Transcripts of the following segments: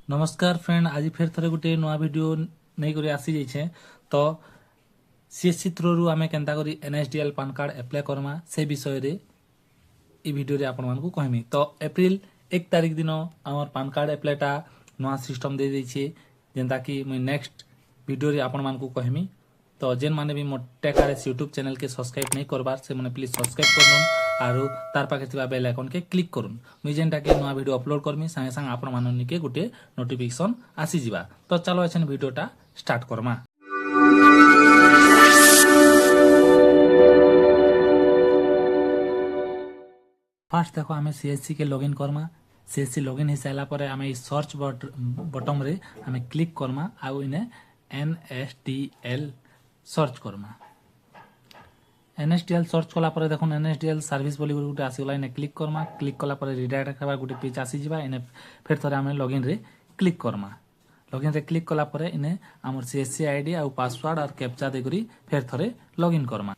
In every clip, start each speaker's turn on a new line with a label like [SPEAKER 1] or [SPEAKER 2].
[SPEAKER 1] नमस्कार फ्रेंड, आज फिर थे गोटे नुआ वीडियो नहीं कर आसी जाइछे। तो सीएससी थ्रू आम केन्ता करी NSDL PAN card apply Karma से विषय रे ई वीडियो रे आपण मानकु कहमी। तो एप्रिल 1 तारिख दिन आमर पान कार्ड एप्लायटा नुआ सिस्टम दे देछे, जेंता कि मुई नेक्स्ट वीडियो रे आपण मानकु कहमी। तो जेन माने भी मोर टेकारेस यूट्यूब चैनल के सब्सक्राइब नहीं करबार से माने प्लीज सब्सक्राइब करनुन आरो तार पाखे थिबा बेल आइकन के क्लिक करुन। मुई जेनटा के नुआ वीडियो अपलोड करमी संगे संगे आपण माननी के गुटे नोटिफिकेशन आसी जिबा। तो चलो एछन वीडियोटा स्टार्ट करमा। फास्ट देखो आमे सीएससी के लॉगिन करमा। सीएससी लॉगिन हो सारा पर आमे सर्च बटन रे आमे क्लिक करमा आउ इने NSDL search Karma. NSDL search कला पर देखो एनएसडीएल सर्विस बोली गोटे आसीगला, इने क्लिक करमा। क्लिक कला पर रिडायरेक्ट करबा गोटे पेज आसी जिबा। इने फिर थरे आमे लॉगिन रे क्लिक करमा। लॉगिन रे क्लिक कला पर इने हमर सीएससी आईडी आ पासवर्ड और कैप्चा दे करी फिर थरे लॉगिन करमा।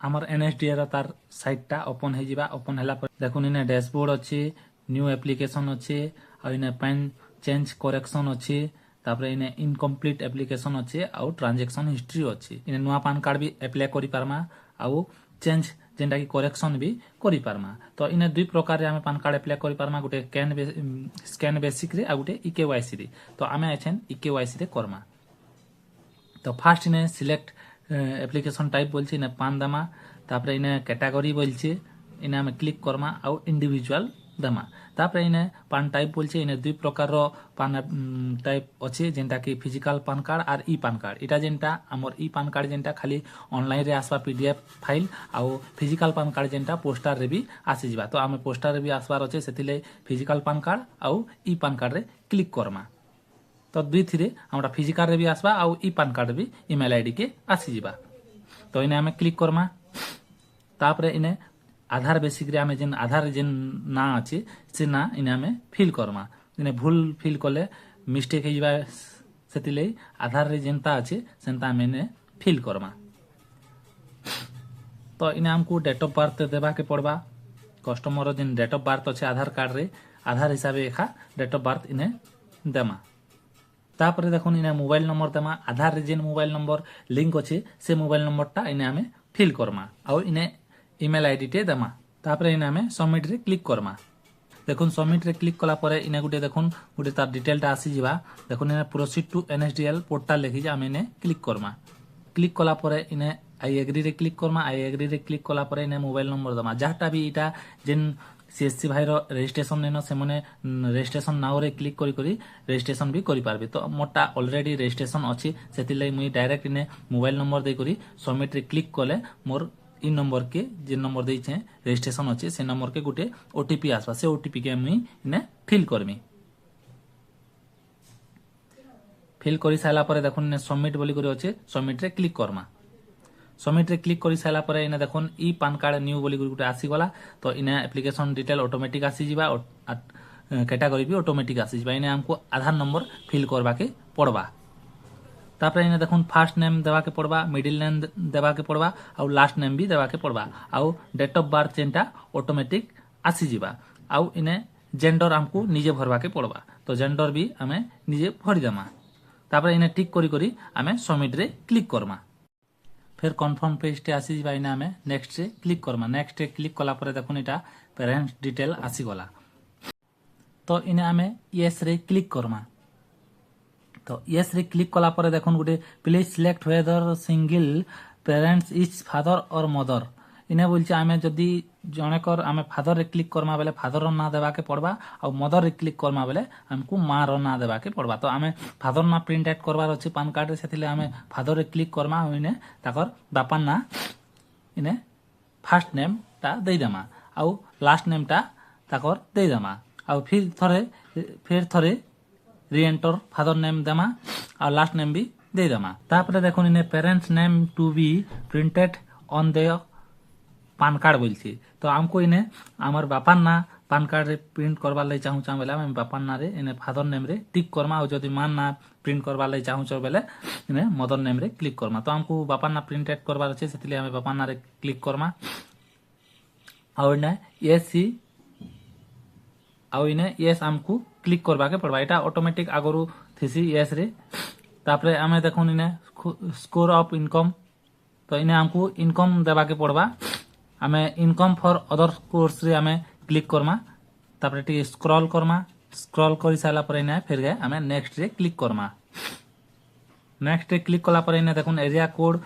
[SPEAKER 1] हमर एनएसडीएल तार साइटटा ओपन हो जिबा। ओपन होला पर देखो इने डैशबोर्ड अछि, न्यू एप्लीकेशन अछि आ इने पैन चेंज करेक्शन अछि, तापर इने इनकम्प्लीट एप्लीकेशन अच्छे आउ ट्रांजैक्शन हिस्ट्री अच्छी। इने नुआ पान कार्ड भी एप्लाई करि पारमा आउ चेंज जेंटा कि करेक्शन भी करि पारमा। तो इने दुई प्रकार रे आमे पान कार्ड एप्लाई करि पारमा, गुटे स्कैन बेसिक रे आ गुटे ईकेवाईसी रे। तो आमे एछन ईकेवाईसी रे करमा। तो फास्ट इने सिलेक्ट एप्लीकेशन टाइप बोलछि, इने पान दमा, तापर इने कैटेगरी बोलछि, इने आमे क्लिक करमा आउ इंडिविजुअल दमा। तापर इने पान टाइप बोलछि, इने दुई प्रकार रो पान टाइप अछि, जेंटा कि फिजिकल पान कार्ड और ई पान कार्ड। इटा जेंटा हमर ई पान कार्ड जेंटा खाली ऑनलाइन रे आसबा पीडीएफ फाइल आउ फिजिकल पान कार्ड जेंटा पोस्टर रे भी आसी जिबा। तो आमे पोस्टर रे भी आसबार अछि, सेतिले फिजिकल पान कार्ड आउ ई पान कार्ड रे क्लिक करमा। तो दुई थिरे हमरा फिजिकल रे भी आसबा आउ ई पान कार्ड भी ईमेल आईडी के आसी जिबा। तो इने आमे क्लिक करमा। तापर इने आधार बेसिक रे आमे जेन आधार जेन ना अछि से ना इने आमे फिल करमा। इने भूल फिल कले मिस्टेक हे जिबा, सेतिले आधार रे जेनता अछि सेनता आमे इने फिल करमा। तो इने हमको डेट ऑफ बर्थ देबा के पड़बा। कस्टमर जेन डेट ऑफ बर्थ अछि आधार कार्ड रे आधार हिसाबे एखा डेट ऑफ बर्थ इने देमा। तापर देखुन इने मोबाइल नंबर देमा। आधार रे जेन मोबाइल नंबर लिंक अछि से मोबाइल नंबरटा इने आमे फिल करमा आउ इने ईमेल आईडी टे देमा। तापर इने आमे सबमिट रे क्लिक करमा। देखुन सबमिट रे क्लिक कला परे इने गुटे देखुन गुटे तार डिटेलटा आसी जिबा। देखुन इने प्रोसीड टू एनएसडीएल पोर्टल लिखि जे आमे इने क्लिक करमा। क्लिक कला परे इने आई एग्री रे क्लिक करमा। आई एग्री रे क्लिक कला परे इने मोबाइल नंबर दमा। जाटा भी इटा जेन सीएससी भाई रो रजिस्ट्रेशन नेनो से मने रजिस्ट्रेशन नाउ रे क्लिक करी करी रजिस्ट्रेशन भी करि पारबे। तो मोटा ऑलरेडी रजिस्ट्रेशन अछि, सेतिले मुई डायरेक्ट इने मोबाइल नंबर दे करी सबमिट रे क्लिक कले मोर इ नंबर के जे नंबर देइछे रजिस्ट्रेशन अछि से नंबर के गुटे ओटीपी आसबा। से ओटीपी के मुई इने फिल करमी। फिल करि साला परे देखुन ने सबमिट बोली करी अछि, सबमिट रे क्लिक करमा। सबमिट रे क्लिक करि साला परे इने देखुन ई पान कार्ड न्यू बोली गुटे आसी गला। तो इने एप्लीकेशन डिटेल ऑटोमेटिक आसी जिबा, कैटेगरी भी ऑटोमेटिक आसी जिबा। इने हमको आधार नंबर फिल करबा के पड़बा। तापर इने देखुन फर्स्ट नेम देबा के पड़बा, मिडिल नेम देबा के पड़बा आउ लास्ट नेम भी देबा के पड़बा आउ डेट ऑफ बर्थ जेंटा ऑटोमेटिक आसी जिबा। आउ इने जेंडर हमको निजे भरबा के पड़बा। तो जेंडर भी हमें निजे भरि देमा। तापर इने टिक करी करी हमें सबमिट रे क्लिक करमा। फिर कन्फर्म पेज टे आसी जिबा। इने हमें नेक्स्ट रे क्लिक करमा। नेक्स्ट रे क्लिक कला परे देखुन इटा पेरेंट्स डिटेल आसी गला। तो इने हमें यस रे क्लिक करमा। तो यस रे क्लिक कला परे देखुन गुटे please select whether single parents is father और मदर। इने बोलछि आमे जदी जणेकर आमे फादर रे क्लिक करमा बेले फादर ना देबा के पड़बा और मदर रे क्लिक करमा बेले हमको मां रो ना देबा के पड़बा। तो आमे फादर ना प्रिंट आउट करबार अछि पान कार्ड रे, सेथिले आमे फादर रे क्लिक करमा। इने ताकर बापा ना इने फर्स्ट नेम ता देई देमा आउ लास्ट नेम ता ताकर देई देमा आउ फिर थरे री एंटर फादर नेम देमा और लास्ट नेम भी दे देमा। तापर देखुन इने parents name to be printed on the PAN card बोलछि। तो हमको इने हमर बापा ना पान कार्ड रे प्रिंट करबा लई चाहू बेले हम बापा ना रे इने फादर नेम रे टिक करमा। और जदी मां ना प्रिंट करबा लई चाहू बेले इने मदर नेम रे क्लिक करमा। तो हमको बापा ना प्रिंट ऐड करबार अछि, सेतिले हम बापा ना रे क्लिक करमा। और इने एसी आउ इने येस आमको क्लिक करवा के पड़वा एटा ऑटोमेटिक आगरू थीसी येस रे तापरे आमे देखुन इने स्कोर ऑफ इनकम तो इने हमको इनकम देवा के पड़वा आमे इनकम फॉर अदर कोर्स रे आमे क्लिक करमा तापरे टी स्क्रॉल करमा स्क्रॉल कर सारा पर इने फिर गए आमे नेक्स्ट रे क्लिक करमा नेक्स्ट रे क्लिक कला पर इने देखुन एरिया कोड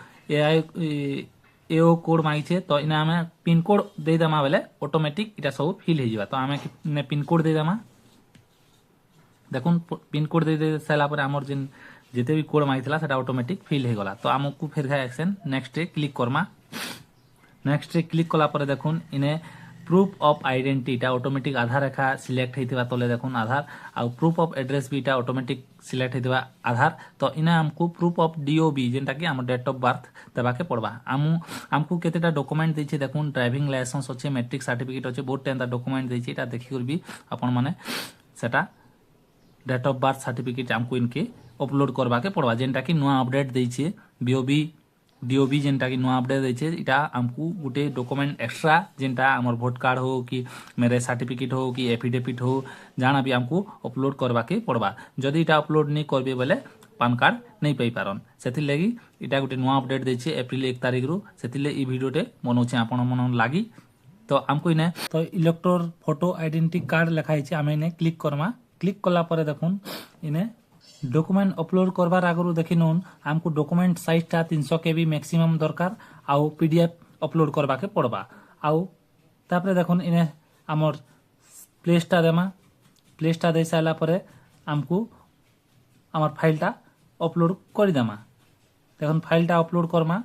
[SPEAKER 1] एओ कोड मांगी तो इने आमे पिन कोड दे दमा बेले ऑटोमेटिक इटा सब फिल हो जावा तो आमे ने पिन कोड दे दमा देखुन पिन कोड दे सारा पर हमर जिन जिते भी कोड मांगी सेटा ऑटोमेटिक फिल हो गला तो आमको फिर गए एक्शन नेक्स्ट रे क्लिक करमा नेक्स्ट रे क्लिक कला पर देखुन इने proof of identity automatic Aadhaar रेखा सिलेक्ट होइतिबा तले देखुन आधार आउ प्रूफ ऑफ एड्रेस भी ऑटोमेटिक सिलेक्ट होइतिबा आधार तो इने हमको प्रूफ ऑफ डीओबी जेंटा कि हम डेट ऑफ बर्थ देबा के पड़बा हमको केतेटा डॉक्यूमेंट दैछि देखुन ड्राइविंग लाइसेंस अछि मैट्रिक सर्टिफिकेट अछि बहुत टेन डॉक्यूमेंट दैछि एटा देखि करबी अपन माने सेटा डेट ऑफ बर्थ सर्टिफिकेट हमको इनके अपलोड करबा के पड़बा जेंटा कि नुआ अपडेट दैछि बीओबी डीओबी जेंटा कि नुआ अपडेट दैछे इटा हमको गुटे डॉक्यूमेंट एक्स्ट्रा जेंटा हमर वोट कार्ड हो कि मेरे सर्टिफिकेट हो कि एफिडेविट हो जाना भी हमको अपलोड करबा के पड़बा जदि इटा अपलोड नहीं करबे बेले पान कार्ड नहीं पाई पारन सेति लागि इटा गुटे नुआ अपडेट दैछे अप्रैल 1 तारिख रु सेतिले ई वीडियोटे बनौछे आपण मन लागि तो हमको इने तो इलेक्टोर फोटो आइडेंटिटी कार्ड लिखाई छे आमे इने क्लिक करमा क्लिक कला परे देखुन इने डॉक्यूमेंट अपलोड करबार आगरू देखि नोन हमको डॉक्यूमेंट साइज ता 300 केबी मैक्सिमम दरकार आउ पीडीएफ अपलोड करबा के पड़बा आउ तापरे देखुन इने हमर प्लेसटा देमा प्लेसटा दे साला परे हमको हमर फाइलटा अपलोड कर देमा देखुन फाइलटा अपलोड करमा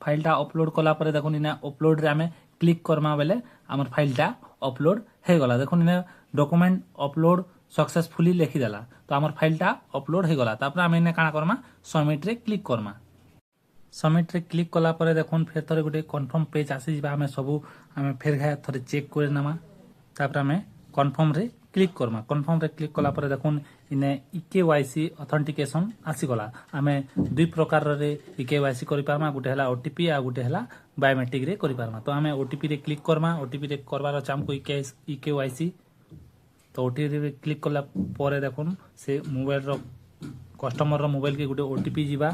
[SPEAKER 1] फाइलटा अपलोड कला परे देखुन इने अपलोड रे हमें क्लिक करमा बेले हमर फाइलटा अपलोड हे गला देखुन इने डॉक्यूमेंट अपलोड सक्सेसफुली लिखि देला तो हमर फाइलटा अपलोड हे गला तापर हम इने काना करमा सबमिट रे क्लिक करमा सबमिट रे क्लिक कला परे देखुन फिर थरे गुटे कंफर्म पेज आसी जिबा हमें सब हमें फिर गए थरे चेक करे नामा तापर हमें कंफर्म रे क्लिक करमा कंफर्म रे क्लिक कला परे देखुन इने इकेवाईसी ऑथेंटिकेशन आसी गला हमें दुई प्रकार रे इकेवाईसी करि पारमा गुटे हला ओटीपी आ गुटे हला बायोमेट्रिक रे करि पारमा तो हमें ओटीपी रे क्लिक करमा ओटीपी रे करबार छ हमको इकेवाईसी तो ओटीपी रे क्लिक कला परे देखुन से मोबाइल रो कस्टमर रो मोबाइल के गुटे ओटीपी जिबा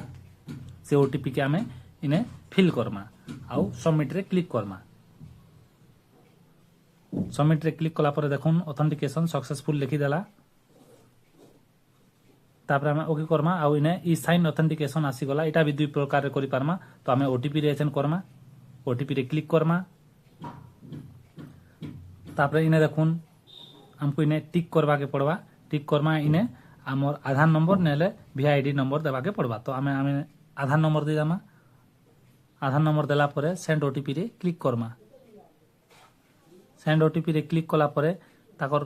[SPEAKER 1] से ओटीपी के हमें इने फिल करमा आउ सबमिट रे क्लिक करमा सबमिट रे क्लिक कला परे देखुन ऑथेंटिकेशन सक्सेसफुल लिखि देला तापर हमें ओके करमा आउ इने ई साइन ऑथेंटिकेशन आसी गला एटा भी दुई प्रकार रे करि पारमा तो हमें ओटीपी रे एसेन करमा ओटीपी रे क्लिक करमा तापर इने देखुन हमको इने टिक करवा के पड़वा टिक करमा इने हमर आधार नंबर नेले वीआईडी नंबर देवा के पड़वा तो हमें आधार नंबर दे दामा आधार नंबर देला परे सेंड ओटीपी रे क्लिक करमा सेंड ओटीपी रे क्लिक कला परे ताकर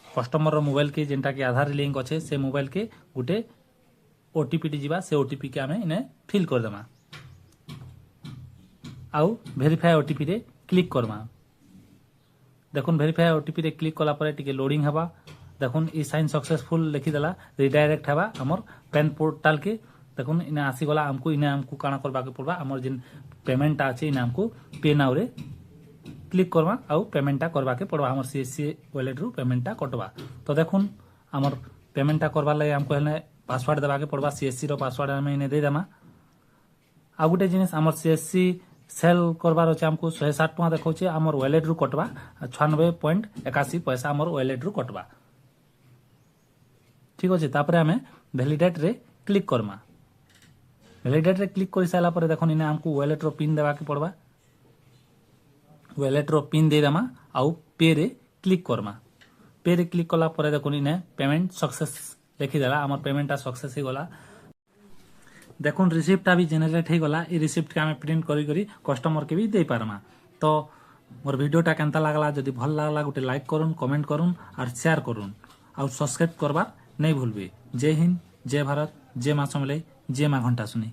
[SPEAKER 1] कस्टमर रो मोबाइल के जेंटा के आधार लिंक अच्छे से मोबाइल के गुटे ओटीपी टी जिबा से ओटीपी के हमें इने फिल कर देमा आउ वेरीफाई ओटीपी रे क्लिक करमा देखुन वेरीफाई ओटीपी रे क्लिक कला परे टिके लोडिंग हबा देखुन ई साइन सक्सेसफुल लिखि देला रिडायरेक्ट हबा हमर पेन पोर्टल के देखुन इने आसी गला हमको काना करबा के पड़बा हमर जिन पेमेंट आछे इने हमको पे नाउ रे क्लिक करवा आउ पेमेंटा करवा के पड़वा हमर सीएससी वॉलेट रु पेमेंटा कटवा तो देखुन हमर पेमेंटा करबा लगे हमको हेने पासवर्ड देबा के पड़वा सीएससी रो पासवर्ड हमें इने दे देमा आ गुटे जिनिस हमर सीएससी सेल करबार अछि हमको 160 टका देखौछे हमर वॉलेट रु कटवा 96.81 पैसा हमर वॉलेट रु कटवा ठीक अछि तापरे हमें वैलिडेट रे क्लिक करमा वैलिडेट रे क्लिक कर साला परे देखुन इने हमको वॉलेट रो पिन देबा के पड़वा वॉलेट रो पिन दे देमा आउ पे रे क्लिक करमा पे रे क्लिक कला परे देखुन इने पेमेंट सक्सेस लिखि देला हमर पेमेंटा सक्सेस ही गला देखुन रिसिप्टटा भी जनरेट हे गला ई रिसिप्ट के हमें प्रिंट करी करी कस्टमर के भी दे पारमा तो मोर वीडियोटा केनता लागला जदि भल लागला गुटे लाइक करूँ कमेंट करूँ और शेयर करूँ और सब्सक्राइब करबा नहीं भूलबे जय हिंद जय भारत जय मां समले जय मां घंटा सुनी।